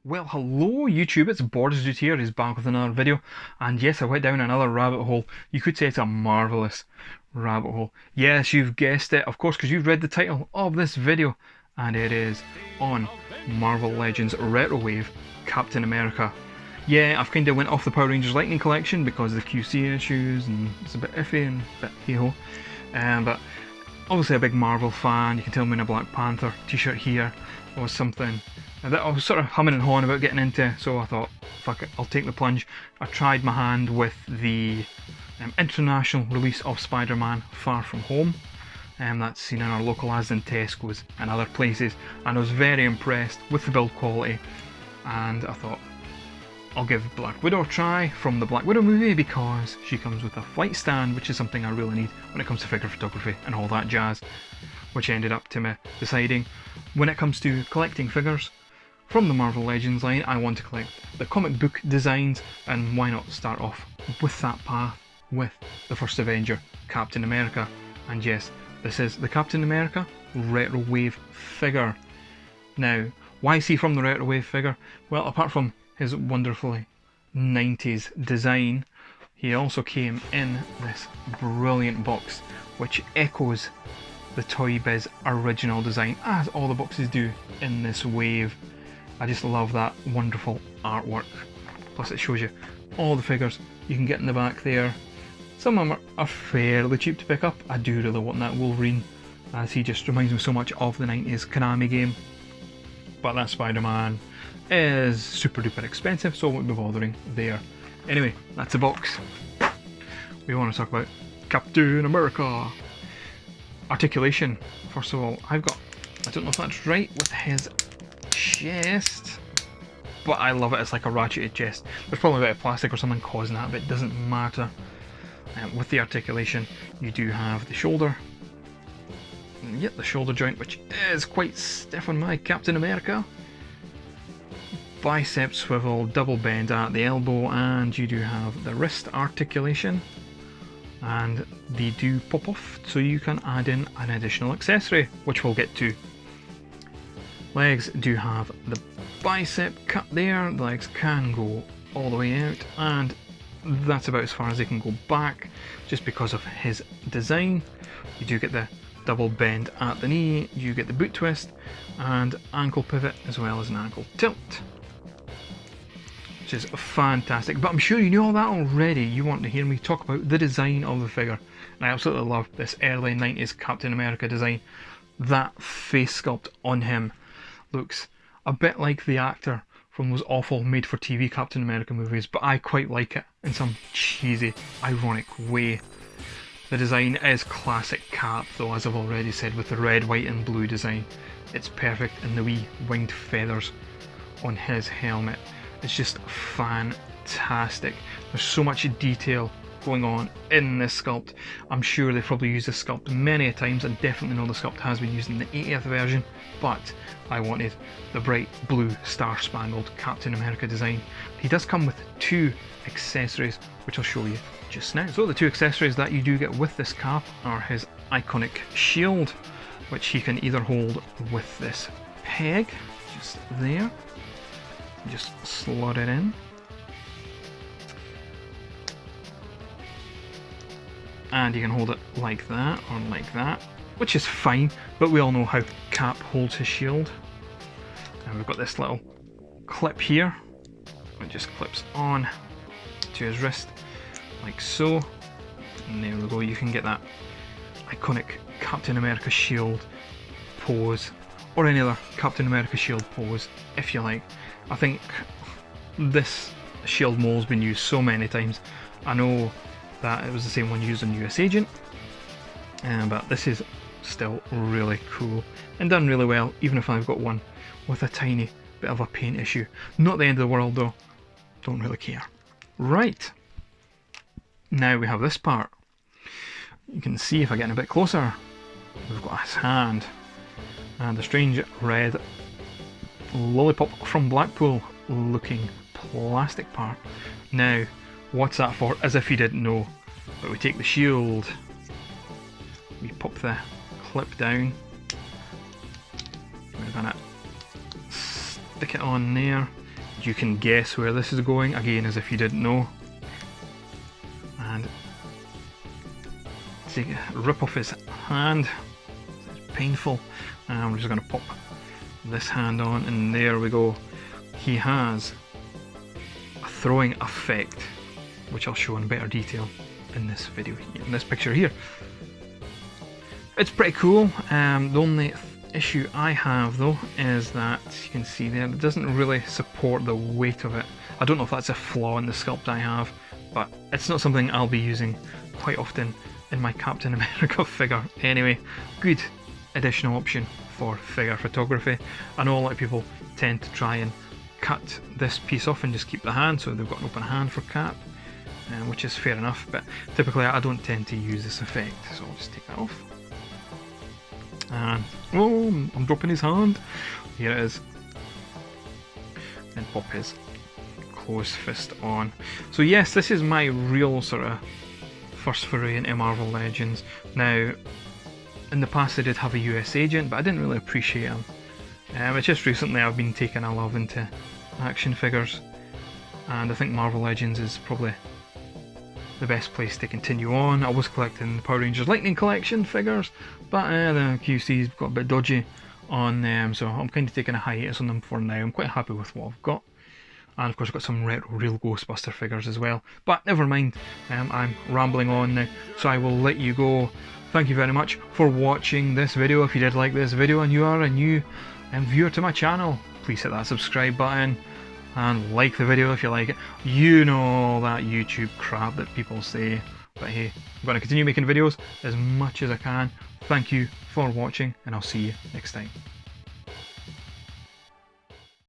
Well, hello YouTube, it's Borders Dude here, he's back with another video, and yes, I went down another rabbit hole. You could say it's a marvellous rabbit hole. Yes, you've guessed it, of course, because you've read the title of this video, and it is on Marvel Legends Retro Wave Captain America. Yeah, I've kind of went off the Power Rangers Lightning collection because of the QC issues, and it's a bit iffy and a bit hey-ho. But obviously a big Marvel fan, you can tell me in a Black Panther t-shirt here was something that I was sort of humming and hawing about getting into, so I thought, fuck it, I'll take the plunge. I tried my hand with the international release of Spider-Man Far From Home, that's seen in our local Asda, Tesco's and other places, and I was very impressed with the build quality, and I thought, I'll give Black Widow a try from the Black Widow movie because she comes with a flight stand, which is something I really need when it comes to figure photography and all that jazz, which ended up to me deciding when it comes to collecting figures from the Marvel Legends line, I want to collect the comic book designs, and why not start off with that path with the first Avenger, Captain America. And yes, this is the Captain America Retro Wave figure. Now, why is he from the Retro Wave figure? Well, apart from his wonderfully 90s design, he also came in this brilliant box which echoes the Toy Biz original design, as all the boxes do in this wave. I just love that wonderful artwork. Plus it shows you all the figures you can get in the back there. Some of them are fairly cheap to pick up. I do really want that Wolverine, as he just reminds me so much of the 90s Konami game. But that Spider-Man is super duper expensive, so I won't be bothering there. Anyway, that's the box. We want to talk about Captain America. Articulation. First of all, I don't know if that's right with his chest, but I love it. It's like a ratcheted chest. There's probably a bit of plastic or something causing that, but it doesn't matter. With the articulation, you do have the shoulder. Yep, the shoulder joint, which is quite stiff on my Captain America. Bicep swivel, double bend at the elbow, and you do have the wrist articulation. And they do pop off, so you can add in an additional accessory, which we'll get to. Legs do have the bicep cut there, the legs can go all the way out, and that's about as far as they can go back, just because of his design. You do get the double bend at the knee, you get the boot twist, and ankle pivot, as well as an ankle tilt, which is fantastic. But I'm sure you knew all that already. You want to hear me talk about the design of the figure, and I absolutely love this early 90s Captain America design. That face sculpt on him looks a bit like the actor from those awful made-for-TV Captain America movies, but I quite like it in some cheesy, ironic way. The design is classic Cap though, as I've already said, with the red, white and blue design. It's perfect, and the wee winged feathers on his helmet. It's just fantastic. There's so much detail going on in this sculpt. I'm sure they've probably used this sculpt many a times, and definitely know the sculpt has been used in the 80th version, but I wanted the bright blue star-spangled Captain America design. He does come with two accessories, which I'll show you just now. So the two accessories that you do get with this cap are his iconic shield, which he can either hold with this peg, just there, just slot it in, and you can hold it like that or like that, which is fine, but we all know how Cap holds his shield. And we've got this little clip here, it just clips on to his wrist like so, and there we go. You can get that iconic Captain America shield pose, or any other Captain America shield pose if you like. I think this shield mold's been used so many times. I know that it was the same one used on US Agent, but this is still really cool and done really well, even if I've got one with a tiny bit of a paint issue. Not the end of the world though, don't really care. Right, now we have this part. You can see if I get in a bit closer, we've got his hand and the strange red lollipop from Blackpool looking plastic part. Now, what's that for? As if you didn't know. But we take the shield, we pop the clip down, we're gonna stick it on there, You can guess where this is going, again as if you didn't know. And take a rip off his hand. It's painful. And we're just going to pop this hand on, and there we go. He has a throwing effect, which I'll show in better detail in this video, in this picture here. It's pretty cool. The only issue I have though is that you can see there it doesn't really support the weight of it. I don't know if that's a flaw in the sculpt I have, but it's not something I'll be using quite often in my Captain America figure. Anyway, good additional option for figure photography. I know a lot of people tend to try and cut this piece off and just keep the hand, so they've got an open hand for Cap, which is fair enough, but typically I don't tend to use this effect, so I'll just take that off. And oh, I'm dropping his hand. Here it is. And pop his closed fist on. So yes, this is my real sort of first foray into Marvel Legends. Now, in the past I did have a US agent, but I didn't really appreciate him. It's just recently I've been taking a love into action figures, and I think Marvel Legends is probably the best place to continue on. I was collecting the Power Rangers Lightning Collection figures, but the QC's got a bit dodgy on them, so I'm kind of taking a hiatus on them for now. I'm quite happy with what I've got. And of course I've got some retro real Ghostbuster figures as well. But never mind, I'm rambling on now, so I will let you go. Thank you very much for watching this video. If you did like this video and you are a new viewer to my channel, please hit that subscribe button and like the video if you like it. You know all that YouTube crap that people say, but hey, I'm going to continue making videos as much as I can. Thank you for watching, and I'll see you next time.